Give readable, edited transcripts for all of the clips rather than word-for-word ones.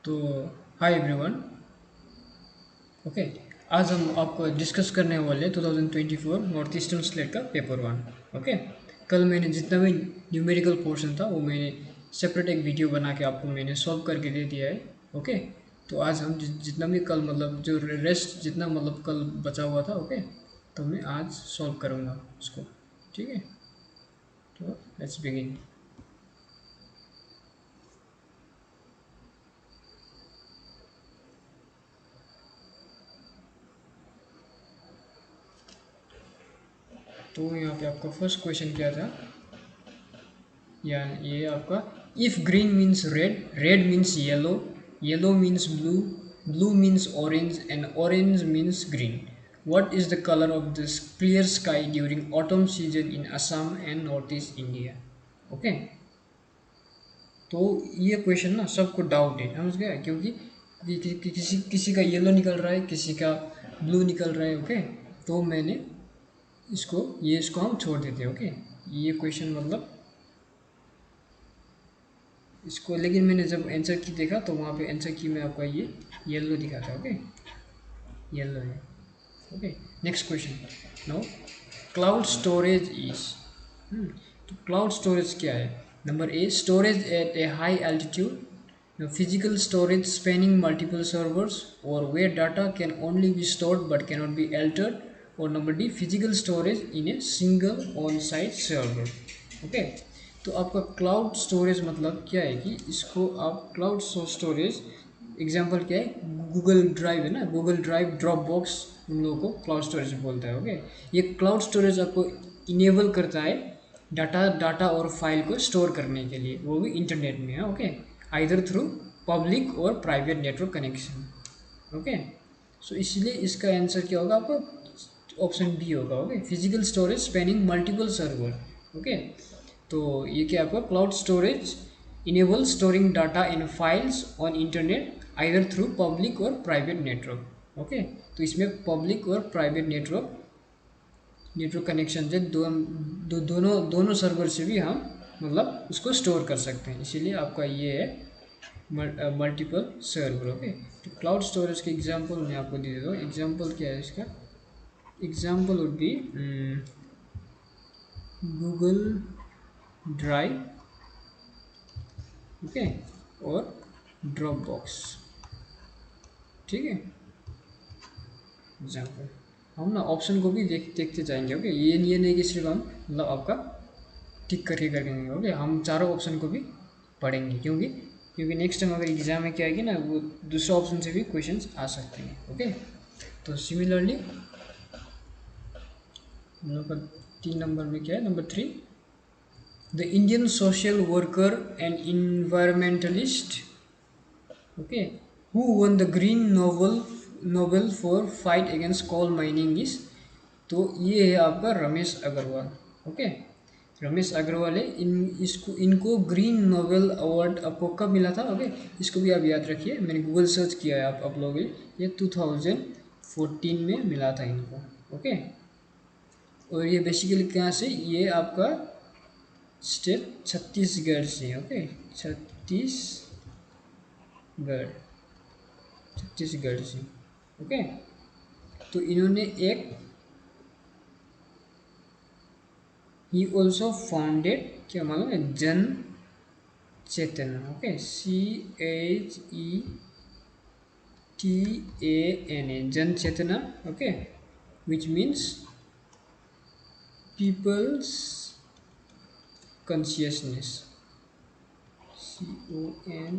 तो hi everyone. Okay, आज हम आपको डिस्कस करने वाले 2024 नॉर्थ ईस्टर्न स्टेट का पेपर वन। ओके, कल मैंने जितना भी न्यूमेरिकल पोर्शन था वो मैंने सेपरेट एक वीडियो बना के आपको मैंने सॉल्व करके दे दिया है। ओके, तो आज हम जितना भी कल मतलब जो रेस्ट जितना मतलब कल बचा हुआ था, ओके, तो मैं आज सॉल्व करूँगा उसको। ठीक है, तो लेट्स बिगिन। तो यहाँ पे आपका फर्स्ट क्वेश्चन क्या था? या ये आपका if green means red, red means yellow, yellow means blue, blue means orange and orange means green, what is the color of this clear sky during autumn season in Assam and northeast India? Okay, तो ये question ना सबको doubt है, समझ गया? क्योंकि किसी किसी का येलो निकल रहा है, किसी का ब्लू निकल रहा है। ओके, तो मैंने इसको हम छोड़ देते हैं। ओके, ये क्वेश्चन मतलब इसको, लेकिन मैंने जब आंसर की देखा तो वहाँ पे आंसर की में आपका ये येलो दिखा था। ओके, येलो है। Okay, next question. No, cloud storage is, तो क्लाउड स्टोरेज क्या है? Number A, storage at a high altitude, physical storage spanning multiple servers और where data can only be stored but cannot be altered, और number D, physical storage in a single on site server. Okay, तो आपका cloud storage मतलब क्या है कि इसको आप क्लाउड स्टोरेज एग्जांपल क्या है, गूगल ड्राइव है ना, गूगल ड्राइव, ड्रॉप बॉक्स, उन लोगों को क्लाउड स्टोरेज बोलता है। ओके, ये क्लाउड स्टोरेज आपको इनेबल करता है डाटा और फाइल को स्टोर करने के लिए, वो भी इंटरनेट में है। ओके, आइदर थ्रू पब्लिक और private network connection. Okay, so इसलिए इसका आंसर क्या होगा आपका? ऑप्शन बी होगा। Okay, physical storage spanning multiple server. Okay, तो ये क्या आपका cloud storage enable storing data in files on internet either through public और प्राइवेट नेटवर्क। ओके, तो इसमें पब्लिक और प्राइवेट नेटवर्क कनेक्शन से दोनों सर्वर से भी हम मतलब उसको स्टोर कर सकते हैं, इसीलिए आपका ये है मल्टीपल सर्वर। ओके, तो क्लाउड स्टोरेज के एग्जांपल मैं आपको दे देता हूँ। एग्जांपल क्या है इसका? Example would be Google drive, okay, और ड्रॉप बॉक्स। ठीक है, एग्जाम्पल हम ना ऑप्शन को भी देखते जाएंगे। ओके, ये नहीं कि सिर्फ हम मतलब आपका टिक करके देंगे। ओके, हम चारों ऑप्शन को भी पढ़ेंगे, क्योंकि नेक्स्ट टाइम अगर एग्जाम में क्या आएगी ना, वो दूसरा ऑप्शन से भी क्वेश्चंस आ सकते हैं। ओके, तो सिमिलरली हम लोग का 3 नंबर में क्या है? Number 3, the Indian social worker and environmentalist, okay, who won the green Nobel for fight against coal mining is, तो ये है आपका रमेश अग्रवाल। ओके, रमेश अग्रवाल है। इनको ग्रीन नोबेल अवार्ड आपको कब मिला था? ओके, इसको भी आप याद रखिए, मैंने गूगल सर्च किया है, आप लोग ये 2014 में मिला था इनको। ओके, और ये बेसिकली कहाँ से? ये आपका स्टेट छत्तीसगढ़ से। ओके, छत्तीसगढ़, छत्तीसगढ़ से। ओके, तो इन्होंने एक, ही ऑल्सो फाउंडेड, क्या मालूम है, जन चेतना। ओके, CHETANA, जन चेतना। Okay, which means people's consciousness, CONSCIOUSNESS,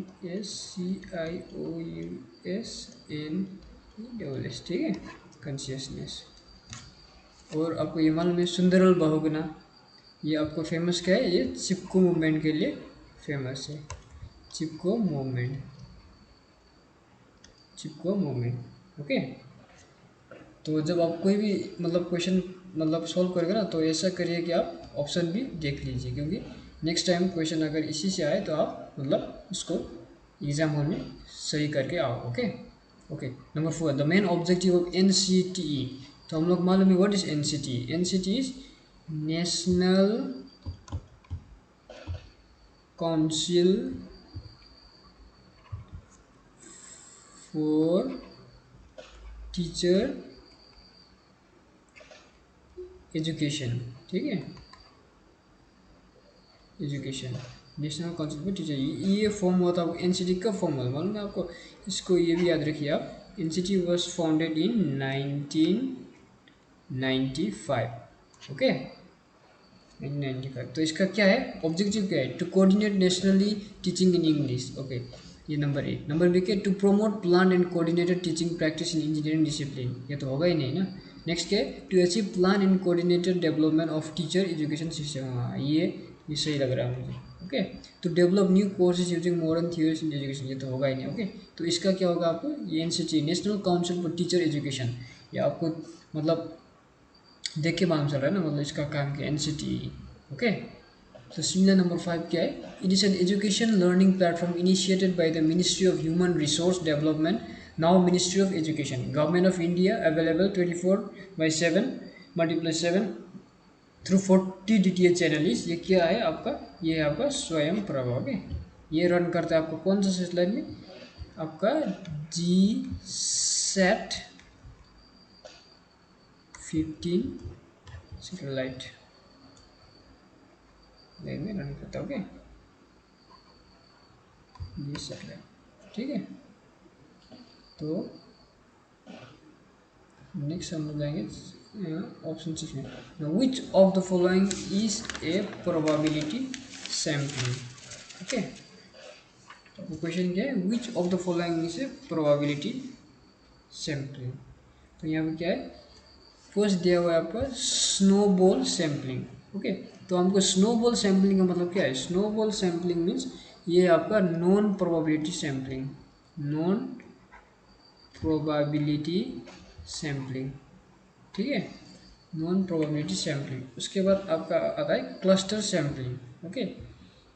ठीक है, कॉन्शियसनेस। और आपको ये मालूम है सुंदरल बहुगुणा, ये आपको फेमस क्या है? ये चिपको मूवमेंट के लिए फेमस है। चिपको मूवमेंट, चिपको मूवमेंट। ओके, तो जब आप कोई भी मतलब क्वेश्चन मतलब सॉल्व करेंगे ना, तो ऐसा करिए कि आप ऑप्शन भी देख लीजिए, क्योंकि नेक्स्ट टाइम क्वेश्चन अगर इसी से आए तो आप मतलब उसको एग्जाम हॉल में सही करके आओ। Okay, okay, number 4, the main objective of NCTE, तो हम लोग मालूम है what is NCTE? NCTE is national council for teacher education, ठीक है, education, national council for teacher. ये फॉर्म हुआ था एनसीटी का फॉर्म हुआ मालूम है आपको, इसको ये भी याद रखिए आप। NCT was founded in 1995, okay 1995। तो इसका क्या है ऑब्जेक्टिव, क्या है, to coordinate nationally teaching in English, okay ये नंबर ए। नंबर बी के to promote plan and coordinated teaching practice in engineering discipline, ये तो होगा ही नहीं ना। नेक्स्ट क्या है, to achieve plan and coordinated development of teacher education system, हाँ ये सही लग रहा है मुझे, okay. To develop new courses using modern theories in education, ये तो होगा ही नहीं, ओके। तो इसका क्या होगा आपको, ये NCT national council for teacher education, ये आपको मतलब देख के मालूम चल रहा है ना, मतलब इसका काम क्या, एनसीटी, ओके। तो सिमिलर नंबर 5 क्या है, it is an education learning platform initiated by the ministry of human resource development, now ministry of education, government of India, available 24/7 × 7 through 40 DTH channels. ये क्या है आपका, ये है आपका स्वयं प्रभा, ओके। ये रन करता है आपको कौन सा सैटेलाइट में, आपका GSAT-15 सैटेलाइट में रन करता है, ओके ये सैटेलाइट, ठीक है। तो नेक्स्ट हम लोग जाएंगे ऑप्शन 6 में, विच of the following is a probability sampling, okay. तो क्वेश्चन क्या है, विच of the following is a probability sampling. तो यहाँ पे क्या है, फर्स्ट दिया हुआ है आपका स्नोबॉल सैम्पलिंग, ओके। तो हमको स्नोबॉल सैम्पलिंग का मतलब क्या है, स्नोबॉल सैम्पलिंग मीन्स ये आपका non probability sampling, non probability sampling, ठीक है, नॉन प्रोबेबिलिटी सैम्पलिंग। उसके बाद आपका आता है क्लस्टर सैम्पलिंग, ओके।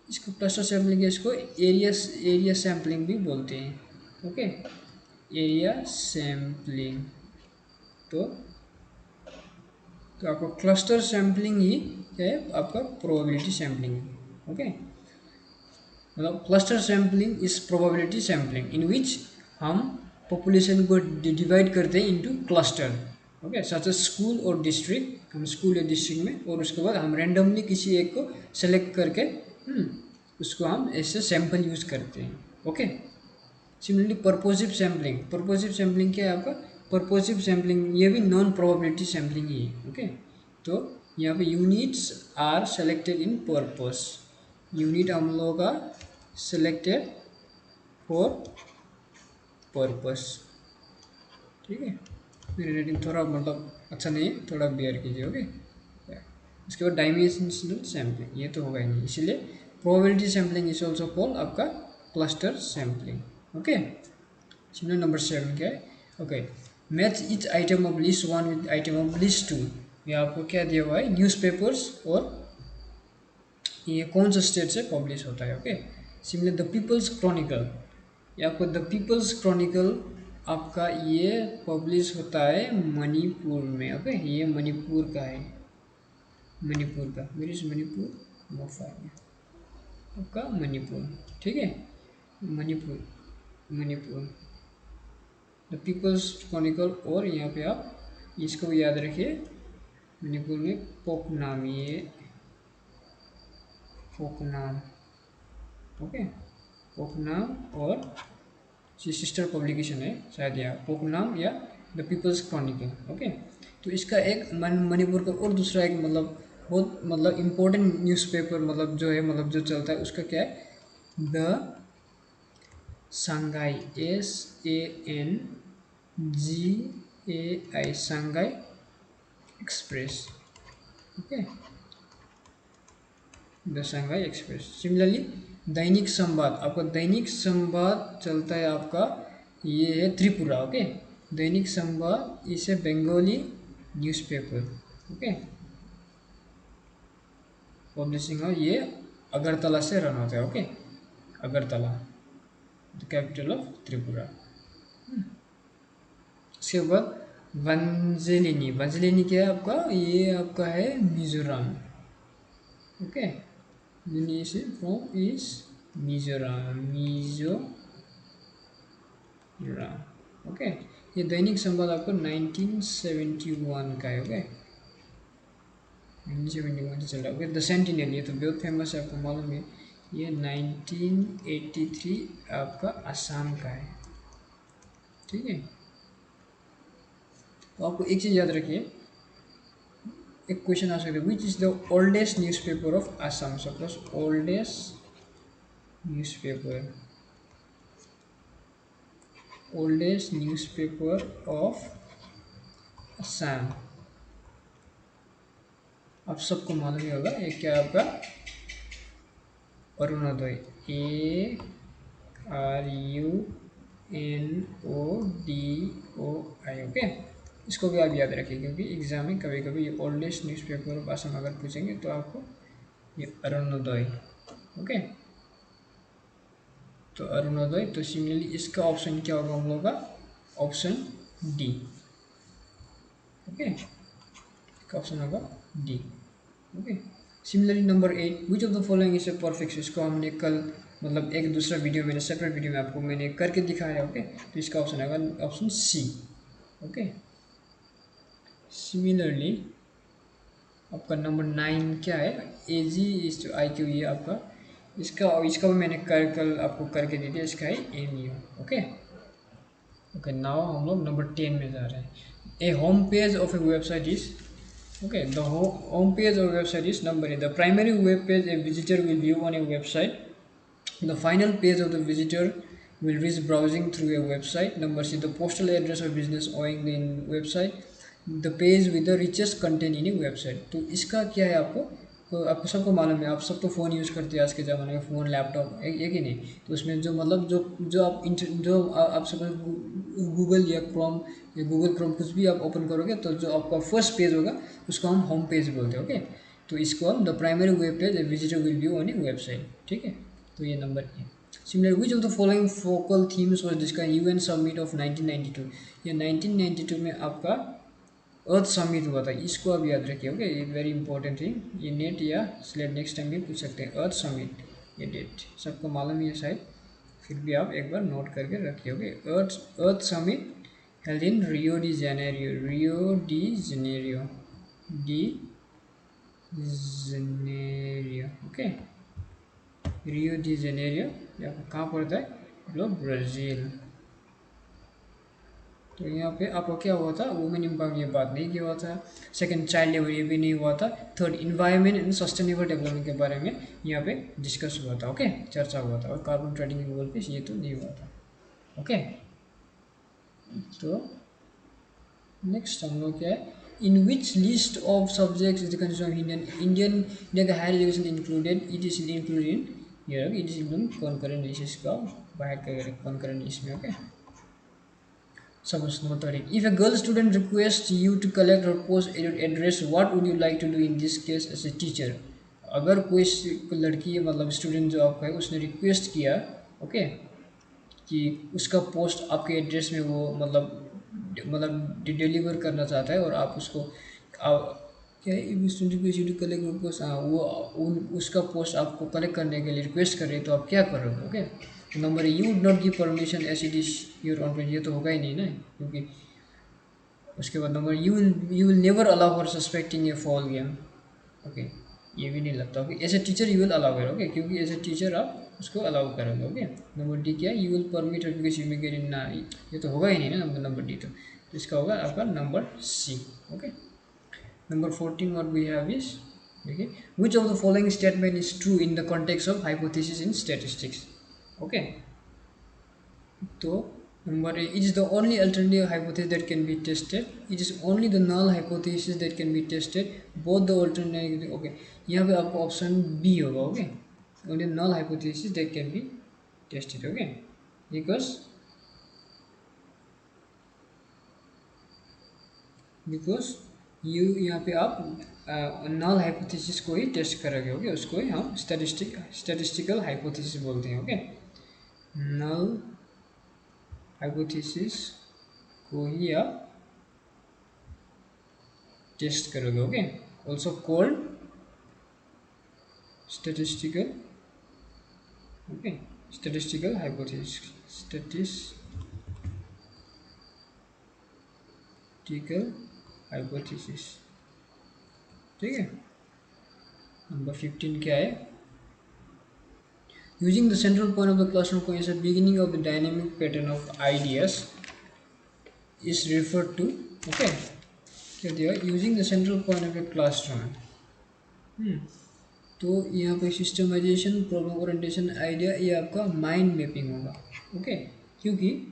इसको क्लस्टर सैम्पलिंग, इसको एरिया सैम्पलिंग भी बोलते हैं, ओके एरिया सैम्पलिंग। तो आपका क्लस्टर सैम्पलिंग ही क्या है, आपका प्रोबेबिलिटी सैम्पलिंग, ओके। मतलब cluster sampling is probability sampling in which हम पॉपुलेशन को डिवाइड करते हैं into cluster, okay, such as school और डिस्ट्रिक्ट, हम स्कूल या डिस्ट्रिक्ट में, और उसके बाद हम रैंडमली किसी एक को सेलेक्ट करके उसको हम ऐसे सैंपल यूज करते हैं, ओके। सिमिलरली पर्पोसिव सैम्पलिंग, पर्पोसिव सैम्पलिंग क्या है आपका, पर्पोसिव सैम्पलिंग ये भी नॉन प्रोबेबिलिटी सैम्पलिंग ही है, ओके। तो यहाँ पे units are selected in purpose, unit हम लोगों का सेलेक्टेड फॉर पर्पस, ठीक है। मेरी रेटिंग थोड़ा मतलब अच्छा नहीं है, थोड़ा बेयर कीजिए, ओके। उसके बाद डायमेंशनल सैम्पलिंग, ये तो होगा ही नहीं, इसलिए probability sampling is also called आपका cluster sampling, okay. Similar number 7 क्या है, okay, match each item of list 1 with item of list 2। ये आपको क्या दिया हुआ है, न्यूज़पेपर्स और ये कौन सा स्टेट से पब्लिश होता है, okay. Similar the People's Chronicle, ये आपको द पीपल्स क्रॉनिकल आपका ये पब्लिश होता है मणिपुर में, ओके ये मणिपुर का है, मणिपुर का, मेरी से मणिपुर मोफा है आपका मणिपुर, ठीक है, Manipur, Manipur the People's Chronicle. और यहाँ पे आप इसको याद रखिए, मणिपुर में पोकनाम, ये पोकनाम, ओके पोकनाम, और सिस्टर पब्लिकेशन है शायद, या पोकनाम या द पीपल्स क्रॉनिकल, ओके। तो इसका एक मणिपुर का और दूसरा एक मतलब बहुत मतलब इम्पोर्टेंट न्यूज़पेपर मतलब जो है, मतलब जो चलता है उसका क्या है, the Sangai, SANGAI, Sangai express, okay the Sangai express. Similarly दैनिक संवाद, आपका दैनिक संवाद चलता है आपका, ये है त्रिपुरा, ओके। दैनिक संवाद is a Bengali newspaper, okay publishing है, ये अगरतला से रन होता है, okay Agartala the capital of Tripura. उसके बाद वंजलिनी, वंजलिनी क्या है आपका, ये आपका है Mizoram, okay from is Mizoram, Mizoram, okay. ये दैनिक संवाद आपको 1971 का है। ओके, 1971 से चल रहा है। ओके, द सेंटिनल ये तो बहुत फेमस है, आपको मालूम है। ये 1983 आपका असम का है। ठीक है, तो आपको एक चीज़ याद रखिए, एक क्वेश्चन आ सकता है, which is the oldest newspaper of Assam. Suppose newspaper oldest newspaper of Assam. आप सबको मालूम ही होगा, ये क्या आपका अरुणोदय, ARUNODOI। ओके, इसको भी आप याद रखिए, क्योंकि एग्जाम में कभी कभी ये ओल्डेस्ट न्यूज़पेपर ऑफ असम अगर पूछेंगे तो आपको ये अरुणोदय। ओके, तो अरुणोदय, तो सिमिलरली इसका ऑप्शन क्या होगा हम लोग का, ऑप्शन डी। ओके, इसका ऑप्शन होगा D. Okay, similarly number 8, which of the following is a perfect. इसको हमने कल मतलब एक दूसरा वीडियो में, सेपरेट वीडियो में आपको मैंने करके दिखाया। ओके, तो इसका ऑप्शन आएगा ऑप्शन सी। ओके, सिमिलरली आपका नंबर 9 क्या है, AG इज टू IQ, ये आपका इसका इसका भी मैंने कल आपको करके दे दिया, इसका है MU। ओके ओके, नाउ हम लोग नंबर 10 में जा रहे हैं। A home page of a website is, okay, the home page or website is number 8. The primary web page a visitor will view on a website. The final page of the visitor will reach browsing through a website. Number C, the postal address of business owing in website. The page with the richest content in a website. तो इसका क्या है आपको, तो आपको सबको मालूम है, आप सब तो फ़ोन यूज़ करते हैं आज के ज़माने में, फ़ोन लैपटॉप एक ही नहीं। तो उसमें जो मतलब जो आप आप सब गूगल या क्रोम या गूगल क्रोम कुछ भी आप ओपन करोगे, तो जो आपका फर्स्ट पेज होगा उसको हम होम पेज बोलते हैं। ओके, तो इसको हम the primary web page A visitor will view on A website. ठीक है, तो ये number A. Similar, which of the following focal themes was discuss UN summit of 1992। ये 1992 में आपका अर्थ समिट हुआ था, इसको आप याद रखिए। ओके, ये वेरी इंपॉर्टेंट थिंग, ये नेट या स्लेट नेक्स्ट टाइम भी पूछ सकते हैं। अर्थ समिट, ये डेट सबको मालूम ही है शायद, फिर भी आप एक बार नोट करके रखिए। Okay, earth summit held in Rio de Janeiro, okay, Rio de Janeiro, यहाँ पर कहाँ पड़ता है, मतलब ब्राज़ील। तो यहाँ पे आपको क्या हुआ था, वुमेन एम्पावरमेंट ये बात नहीं किया हुआ था। सेकंड, चाइल्ड लेबर ये भी नहीं हुआ था। Third, environment and sustainable development के बारे में यहाँ पे डिस्कस हुआ था। ओके, चर्चा हुआ था। और carbon trading in world peace ये तो नहीं हुआ था। ओके, तो नेक्स्ट हम लोग क्या है, in which list of subjects is the concept of India का higher education included, it is included in here, it is included concurrent list, इसका बाहर का कॉन्करेंट लिस्ट में। Okay, suppose number 30, if a girl student requests you to collect her post address, what would you like to do in this case as a teacher। अगर कोई लड़की मतलब student जो आपका है उसने रिक्वेस्ट किया, ओके, कि उसका पोस्ट आपके एड्रेस में वो मतलब डिलीवर करना चाहता है, और आप उसको क्या स्टूडेंट कलेक्ट पोस्ट, वो उसका पोस्ट आपको कलेक्ट करने के लिए रिक्वेस्ट कर रहे हैं, तो आप क्या करोगे। Okay, number you would not give permission as it is your own, ये तो होगा ही नहीं ना, क्योंकि उसके बाद number you will never allow for suspecting a foul game. Okay, ये भी नहीं लगता। Okay, as A teacher you will allow है। ओके, क्योंकि एज ए टीचर आप उसको अलाउ करोगे। ओके, नंबर डी क्या है, you will permit her because you may get in ना, ये तो होगा ही नहीं ना नंबर डी, तो इसका होगा आपका number C. Okay, number 14 what we have is, देखिए, which of the following statement is true in the context of hypothesis in statistics. Okay, तो number A, it is the only alternative hypothesis that can be tested. It is only the null hypothesis that can be tested. Both the alternative, okay, यहाँ पे आपको option B होगा। Okay, only null hypothesis that can be tested। Okay, because you यहाँ पे आप null hypothesis को ही test करोगे। Okay, उसको ही हम स्टैटिस्टिकल हाइपोथेसिस बोलते हैं। ओके, नल हाइपोथेसिस को ही आप टेस्ट करोगे। Okay, also called statistical, okay, statistical hypothesis, hypothesis. ठीक है, नंबर 15 क्या है? Using the central point of the classroom को as a beginning of the dynamic pattern of ideas is refer to. Okay, क्या दिया? Using the central point of the classroom. तो यहाँ पे सिस्टमाइजेशन, प्रॉब्लम ओरिएंटेशन, आइडिया, ये आपका mind mapping होगा। Okay, क्योंकि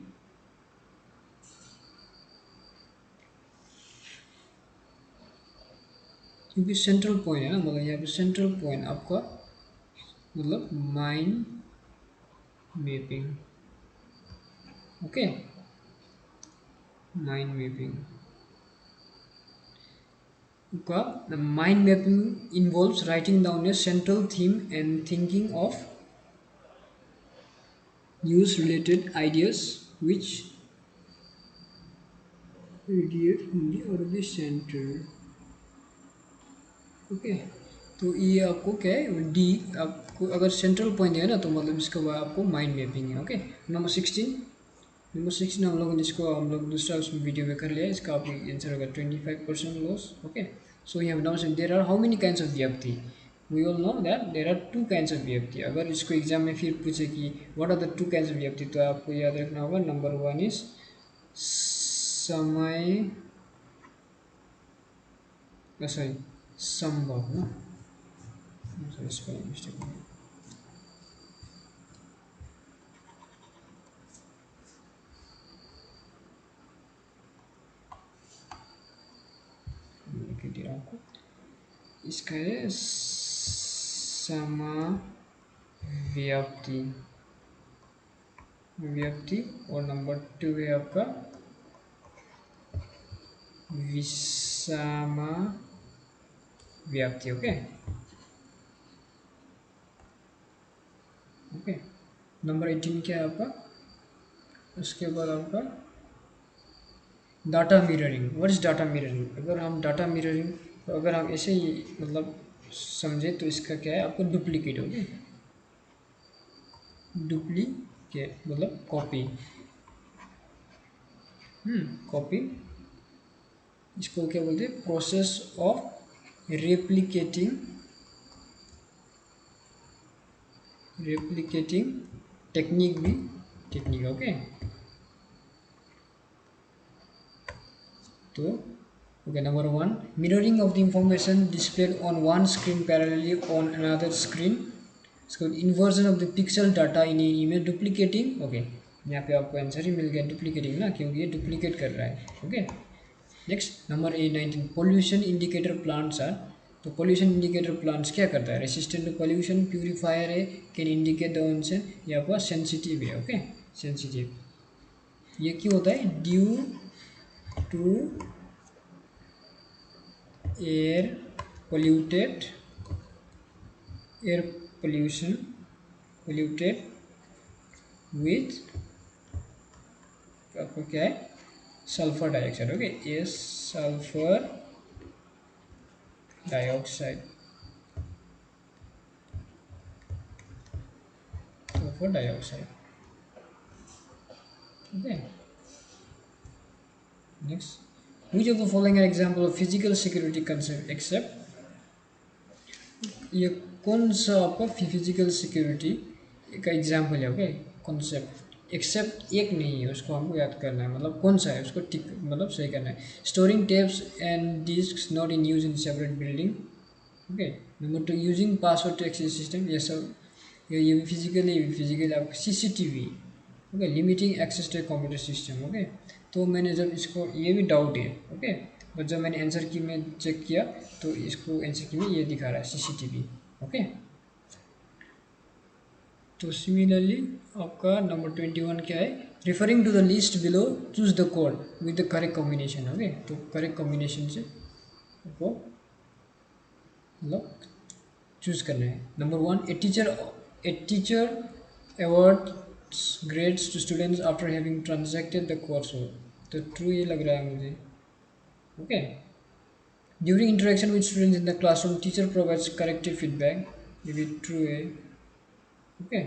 सेंट्रल पॉइंट है ना, मतलब यहाँ पे सेंट्रल पॉइंट आपका मतलब mind mapping. Okay, mind mapping का mind mapping involves writing down a central theme and thinking of news related ideas which radiate from the early centre. Okay, तो ये आपको क्या है? डी आपको अगर सेंट्रल पॉइंट है ना, तो मतलब इसका बाद आपको माइंड मैपिंग है। Okay, number 16। नंबर 16 हम लोग दूसरा उसमें वीडियो में कर लिया है। इसका आपको आंसर होगा 25% लॉस। ओके, सो यहाँ now there are how many kinds of VFT? We all know that there are 2 kinds of VFT. अगर इसको एग्जाम में फिर पूछे कि what are the 2 kinds of VFT, तो आपको याद रखना होगा नंबर 1 इज समय, सॉरी संभव ना, सॉरी स्पेलिंग मिस्टेक। लिख दिया आपको, इसका है समाव्याप्ति व्याप्ति, और नंबर 2 है आपका विषमा व्याप्ति। ओके, ओके, नंबर 18 क्या है आपका? उसके बाद आपका data mirroring. What is data mirroring? अगर हम डाटा मिररिंग, तो अगर हम ऐसे ही मतलब समझे तो इसका क्या है? आपको डुप्लीकेट। ओके, डुप्लीकेट मतलब कॉपी। कॉपी, इसको क्या बोलते हैं? प्रोसेस ऑफ रेप्लिकेटिंग टेक्निक भी टेक्निक। ओके, तो okay, number 1 mirroring of the information displayed on one screen parallelly on another screen, इसको inversion of the pixel data in image duplicating. Okay, यहाँ पे आपको आंसर ही मिल गया डुप्लीकेटिंग ना, क्योंकि ये डुप्लीकेट कर रहा है। Okay, next number 19 pollution indicator plants are. तो पोल्यूशन इंडिकेटर प्लांट्स क्या करता है? रेसिस्टेंट टू पोल्यूशन, प्यूरीफायर है, कैन इंडिकेट द ओनसन, या आपका सेंसिटिव है। ओके, सेंसिटिव, ये क्यों होता है? Due to air polluted air pollution polluted with आपको क्या है? Sulphur dioxide. ओके, ये sulphur dioxide, sulphur dioxide. Okay, next which of the following are example of physical security concept except, ये कौन सा आपका फिजिकल सिक्योरिटी का एग्जाम्पल है? ओके, कॉन्सेप्ट, एक्सेप्ट एक नहीं है, उसको हमको याद करना है, मतलब कौन सा है उसको टिक मतलब सही करना है। Storing tapes and disk not in use in separate building. Okay, number 2 using password to access system, ये सब ये भी फिजिकली आपको CCTV. Okay, limiting access to computer system. Okay, तो मैंने जब इसको, ये भी डाउट है। ओके, और जब मैंने आंसर की में चेक किया तो इसको आंसर की में ये दिखा रहा है सीसीटीवी। ओके, तो सिमिलरली आपका नंबर 21 क्या है? Referring to the list below choose the code with the correct combination. Okay, तो करेक्ट कॉम्बिनेशन से आपको मतलब चूज करना है। Number 1 a teacher award grades to students after having transacted the course work, तो ट्रू ये लग रहा है मुझे। Okay, during interaction with students in the classroom teacher provides corrective feedback, ये भी ट्रू है। Okay,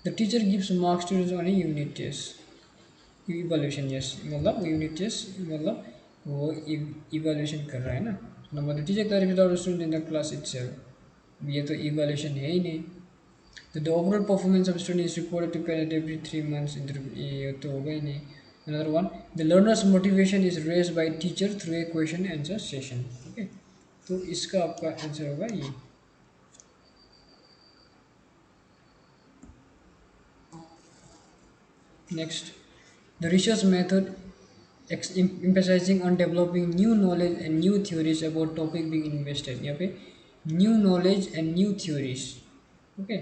the teacher gives marks students on a unit test, evaluation. Yes, मतलब यूनिट टेस्ट मतलब वो इवैल्यूएशन कर रहा है ना। Number 2, teacher clarifies without student in the class itself, ये तो इवैल्यूएशन है ही नहीं। तो the overall performance of student is reported to parent every 3 months, ये तो होगा ही नहीं। Another one, the learners motivation is raise by teacher through a question answer session. Okay, तो इसका आपका आंसर होगा ये। Next, the research method emphasizing on developing new knowledge and new theories about topic being invested। यहाँ पे new knowledge and new theories. Okay,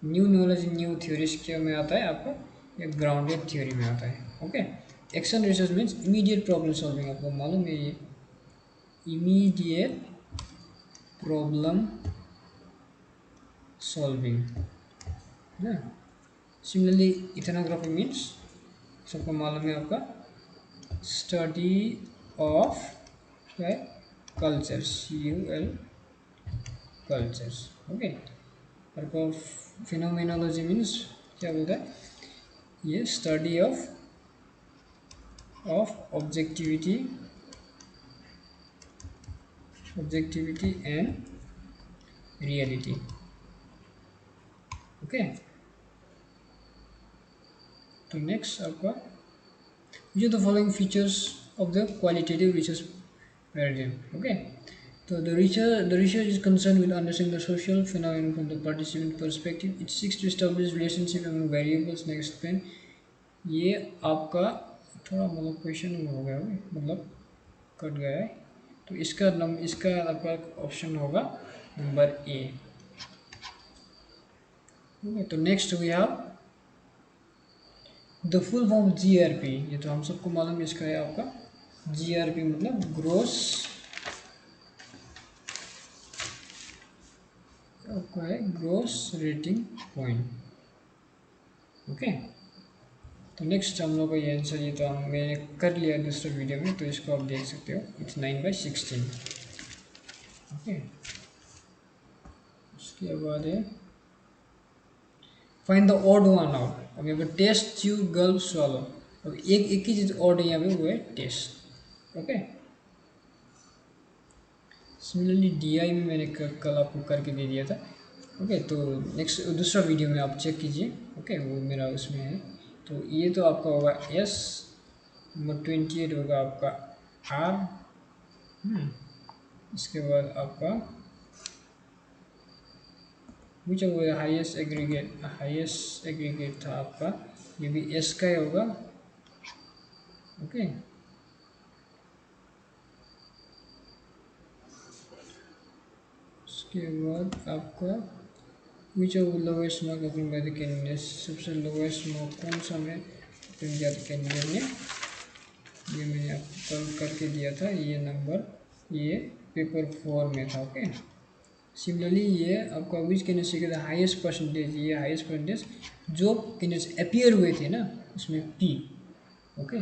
new knowledge new theories क्या में आता है आपका, ये ग्राउंडेड थ्योरी में आता है। Okay, action research means immediate problem solving, आपको मालूम है ये इमीडिएट प्रॉब्लम सॉल्विंग ना। सिमिलरली इथनोग्राफी मीन्स सबको मालूम है आपका study of cultures, CUL cultures. Okay, और फिनोमेनोलॉजी मीन्स क्या बोलता है, ये study of objectivity and reality. Okay, तो नेक्स्ट आपका जो the following features of the qualitative research paradigm. Okay, so the research is concerned with understanding the social phenomenon from the participant perspective. It seeks to establish relationship among variables. Next pen, ये आपका थोड़ा मतलब question हो गया है, मतलब cut गया है, तो इसका आपका ऑप्शन होगा नंबर ए। ओके, तो next we have the full form GRP। ये तो हम सबको मालूम है, इसका है आपका GRP मतलब ग्रोस, आपका है ग्रोस रेटिंग पॉइंट। ओके, तो नेक्स्ट हम लोग का ये आंसर, ये तो मैंने कर लिया दूसरे वीडियो में, तो इसको आप देख सकते हो, इट्स 9/16। ओके, उसके बाद है find the odd one out. अब यहाँ पे टेस्ट, च्यू, गल्प, स्वॉलो। अब एक ही चीज़ ऑड है यहाँ पे, वो है टेस्ट। ओके, सिमिलरली DI में मैंने कल आपको करके दे दिया था। ओके, तो नेक्स्ट दूसरा वीडियो में आप चेक कीजिए। ओके, वो मेरा उसमें है। तो ये तो आपका होगा S, नंबर 28 होगा आपका R। इसके बाद आपका विच हाईएस्ट एग्रीगेट था आपका, ये भी S का ही होगा। ओके, उसके बाद आपका विच ऑफ लोवेस्ट मार्क अपनी बाय द कैंडिडेट, सबसे लोवेस्ट मार्क कौन सा में अपनी दिया था कैंडिडेट ने, ये मैंने आपको कल करके दिया था। ये नंबर ये पेपर 4 में था। ओके, सिमिलरली ये आपका विच कैंडिडेट के हाईएस्ट परसेंटेज, ये हाईएस्ट परसेंटेज जो कैंडिडेट्स अपीयर हुए थे ना उसमें P। ओके,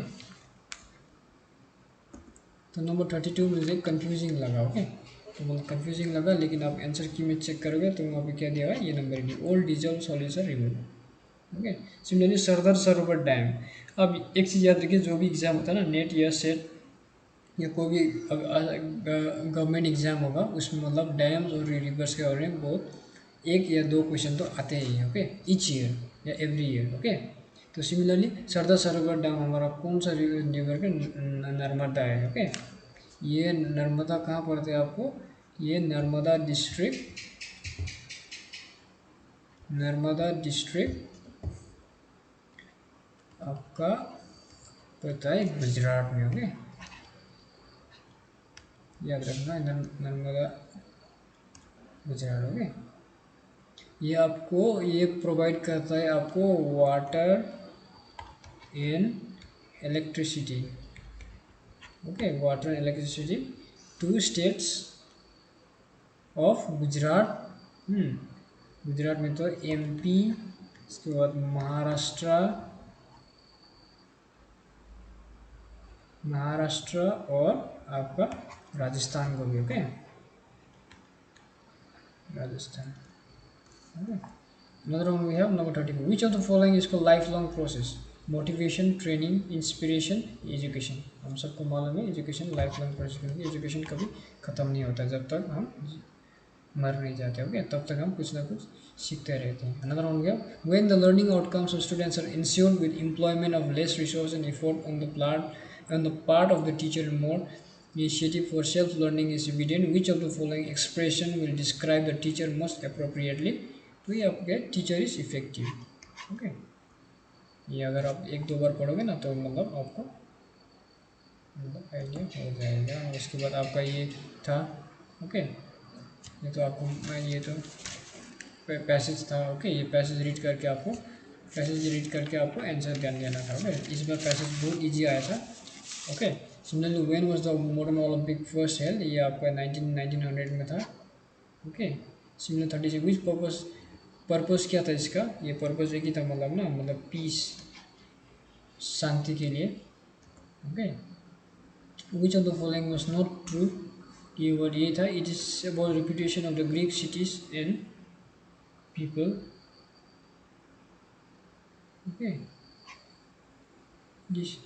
तो नंबर 32 मुझे कंफ्यूजिंग लगा। ओके, तो मतलब कंफ्यूजिंग लगा, लेकिन आप आंसर की में चेक करोगे तो वहाँ पे क्या दिया हुआ है, ये नंबर भी old dissolve solution remove. Okay, similarly Sardar Sarovar dam. अब एक चीज़ याद रखिए, जो भी एग्ज़ाम होता है ना, नेट या सेट या कोई भी गवर्नमेंट एग्ज़ाम होगा, उसमें मतलब डैम्स और रिवर्स के बारे में बहुत 1 या 2 क्वेश्चन तो आते ही हैं। ओके, ईच ईयर या एवरी ईयर। ओके, तो सिमिलरली सरदार सरोवर डैम हमारा कौन सा रिवर का, नर्मदा है। ओके, ये नर्मदा कहाँ पड़ता है आपको, ये नर्मदा डिस्ट्रिक्ट आपका पता है गुजरात में। ओके, याद रखना, नर्मदा गुजरात। ओके, ये आपको ये प्रोवाइड करता है आपको water and electricity. Okay, water and electricity 2 states of Gujarat. Gujarat में तो MP, इसके बाद महाराष्ट्र और आपका राजस्थान को भी। Okay, Rajasthan. Okay. Another one we have number 34. Which of the following is called lifelong process? Motivation, training, inspiration, education. हम सबको मालूम है education life long pursuit, education कभी ख़त्म नहीं होता जब तक हम मर नहीं जाते। ओके, तब तक हम कुछ ना कुछ सीखते रहते हैं। अनदर वन गया, when the learning outcomes of students are ensured with employment of less resource and effort on the part of the teacher and more initiative for self-learning is evident, which of the following expression will describe the teacher most appropriately? तो ये आपके teacher is effective. Okay, ये अगर आप एक दो बार पढ़ोगे ना तो मतलब आपको मतलब आइडिया हो जाएगा। उसके बाद आपका ये था। ओके, ये तो आपको ये तो पैसेज था। ओके, ये पैसेज रीड करके आपको आंसर ध्यान देना था। ओके, इस बार पैसेज बहुत इजी आया था। Okay, similarly when was the modern Olympic first held, ये आपका 1900 में था। ओके, सिमिलर 36 विच पर्पस क्या था इसका? ये पर्पस एक ही था, मतलब पीस, शांति के लिए। Okay, which of the following was not true? ये वर्ड ये था, it is about reputation of the Greek cities and people. Okay, this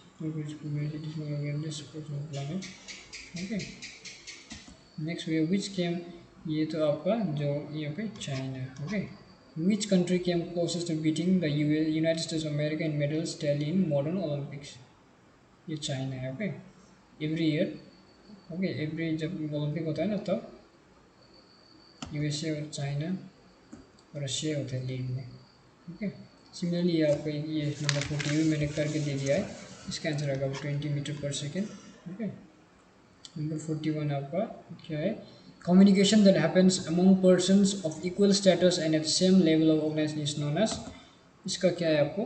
okay, next way which came, ये तो आपका जो यहाँ पे China. Okay, which country came closest to beating the United States of America in medals tally in modern Olympics? ये China है। Okay, every year, okay, every जब Olympic होता है ना तब यूएसए और चाइना और रशिया होते हैं लीड में। ओके, सिमिलरली आपका ये नंबर 40 भी मैंने करके दे दिया है, इसका आंसर आएगा 20 मीटर पर सेकेंड। ओके, नंबर 41 आपका क्या है? Communication that happens among persons of equal status and at same level of organisation is known as, इसका क्या है आपको?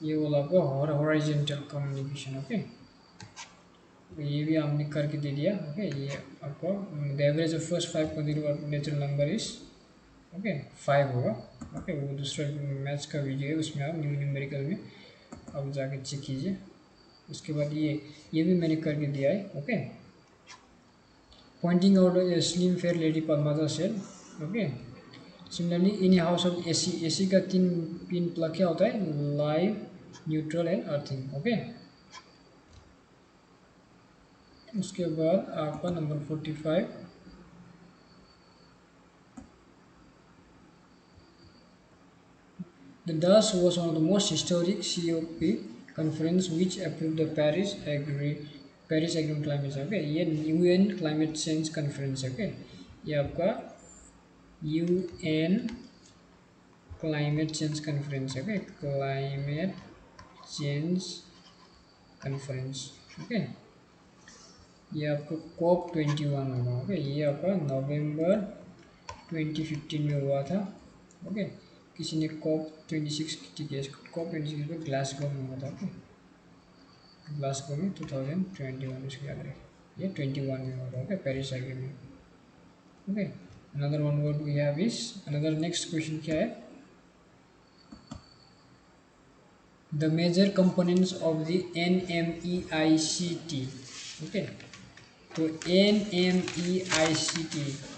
ये बोला आपको हॉरिजॉन्टल कम्युनिकेशन। ओके, ये भी हमने करके दे दिया। ओके, ये आपको the average of first 5 continuous natural number is okay 5 होगा। ओके, वो दूसरा मैथ्स का वीडियो है, उसमें आप न्यूमेरिकल में आप जाके चेक कीजिए। उसके बाद ये भी मैंने करके दिया है। Okay, pointing out A slim fair lady Padmaja said. Okay, similarly in house of AC का 3 पिन प्लग क्या होता है? Live, neutral and earthing. Okay, उसके बाद आपका number 45, the DAS was one of the most historic COP conference which approved the Paris Agreement climate change। Okay, ये UN climate change conference है। Okay, ये आपका UN क्लाइमेट चेंज कॉन्फ्रेंस है। Okay, climate change conference. Okay, ये आपको COP21 होगा। Okay, ये आपका नवंबर 2015 में हुआ था। ओके, किसी ने COP26 ठीक है, COP26 में ग्लासगो में हुआ था। ओके, ग्लासगो में 2021 उसके याद रखें, ये 21 में होगा। Okay, Paris agreement. Okay, another one word we have is, another next question क्या है? The major components of the NMEICT। Okay, तो NMEICT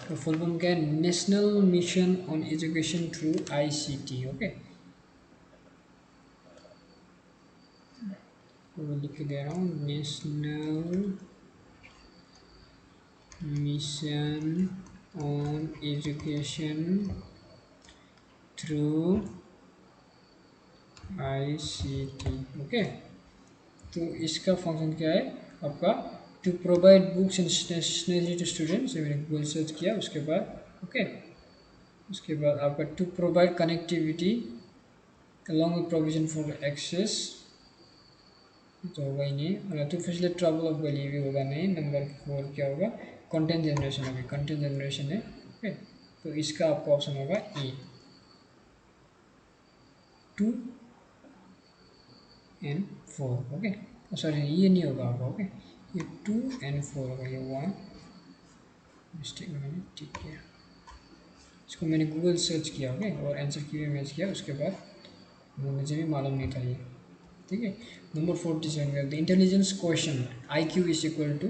तो फुल फॉर्म क्या है? National mission on education through ICT। Okay, लिख के दे रहा हूँ, national mission on education through ICT। Okay, तो इसका फंक्शन क्या है आपका? To provide books and stationery to students, मैंने गूगल सर्च किया। उसके बाद ओके, उसके बाद आपका to provide connectivity along with provision for access, तो होगा ही नहीं। To facilitate travel of valley भी होगा नहीं। नंबर 4 क्या होगा? कंटेंट जनरेशन होगी, कंटेंट जनरेशन है। ओके, तो इसका आपका ऑप्शन होगा ए, 2 and 4। ओके, सॉरी ये नहीं होगा आपका। ओके, ये 2 and 4 होगा, ये 1 मिस्टेक मैंने ठीक किया। इसको मैंने गूगल सर्च किया। ओके, और आंसर की भी मैच किया। उसके बाद मुझे भी मालूम नहीं था ये। ठीक है, नंबर 47 का the intelligence question IQ is equal to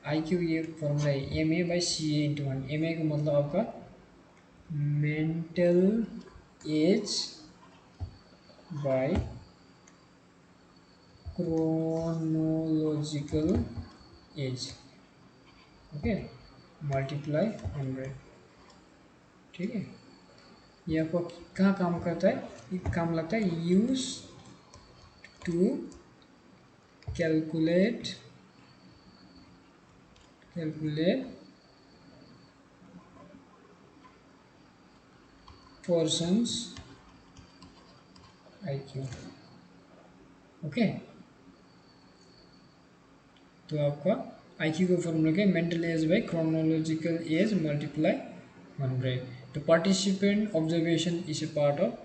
IQ, ये फॉर्मूला है MA/CA/1। MA का मतलब आपका mental age by chronological age, okay, multiply 100, ठीक है। ये आपको कहाँ काम करता है, ये काम लगता है use to calculate persons IQ, okay. तो आपका IQ का फॉर्मूला क्या है, mental age by chronological age multiply 100। तो participant observation is a part of,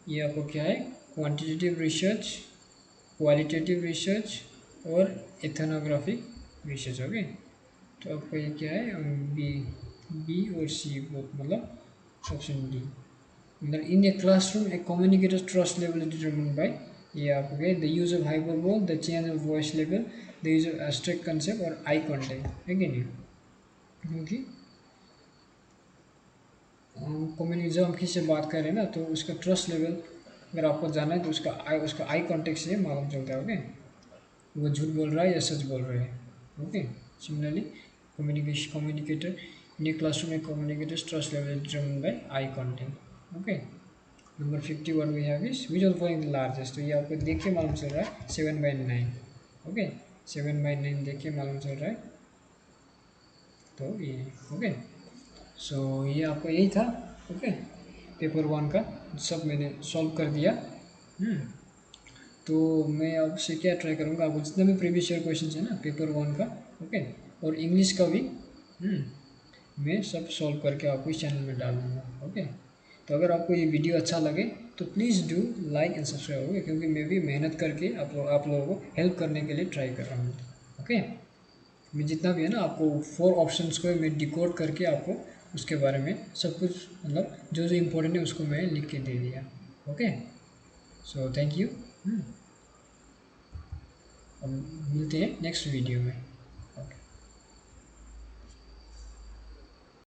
ये आपको क्या है, क्वांटिटेटिव रिसर्च, क्वालिटेटिव रिसर्च और एथनोग्राफिक रिसर्च, ओके। तो आपका ये क्या है, बी बी और सी बोथ, मतलब ऑप्शन डी। मतलब in a classroom a communicator trust level is determined by, ये आपको क्या है, the use of hyperbole, the change of voice level, the use of abstract concept और आई कॉन्टेक्ट, है कि नहीं। क्योंकि कम्युनिटी जब हम किसी से बात कर रहे हैं ना, तो उसका ट्रस्ट लेवल अगर आपको जानना है तो उसका आई कॉन्टेक्ट से मालूम चलता है, ओके, वो झूठ बोल रहा है या सच बोल रहा है, okay. Similarly communicator in a classroom में communicators trust level is determined by eye contact, okay. Number 51 we have is which of the largest, तो ये आपको देख के मालूम चल रहा है 7/9, ओके, 7/9 देख के मालूम चल रहा है, तो ये, ओके। सो ये आपका यही था, ओके, पेपर 1 का सब मैंने सॉल्व कर दिया। तो मैं आपसे क्या ट्राई करूँगा, आपको जितने भी प्रीवियस ईयर क्वेश्चन है ना पेपर 1 का, ओके, और इंग्लिश का भी मैं सब सॉल्व करके आपको इस चैनल में डाल दूँगा, ओके। तो अगर आपको ये वीडियो अच्छा लगे तो please do like and subscribe, okay, क्योंकि मैं भी मेहनत करके आप लोगों को हेल्प करने के लिए ट्राई कर रहा हूँ, ओके। मैं जितना भी है ना आपको 4 ऑप्शंस को मैं डिकोड करके आपको उसके बारे में सब कुछ, मतलब जो जो इम्पोर्टेंट है उसको मैं लिख के दे दिया, ओके। सो थैंक यू, अब मिलते हैं नेक्स्ट वीडियो में।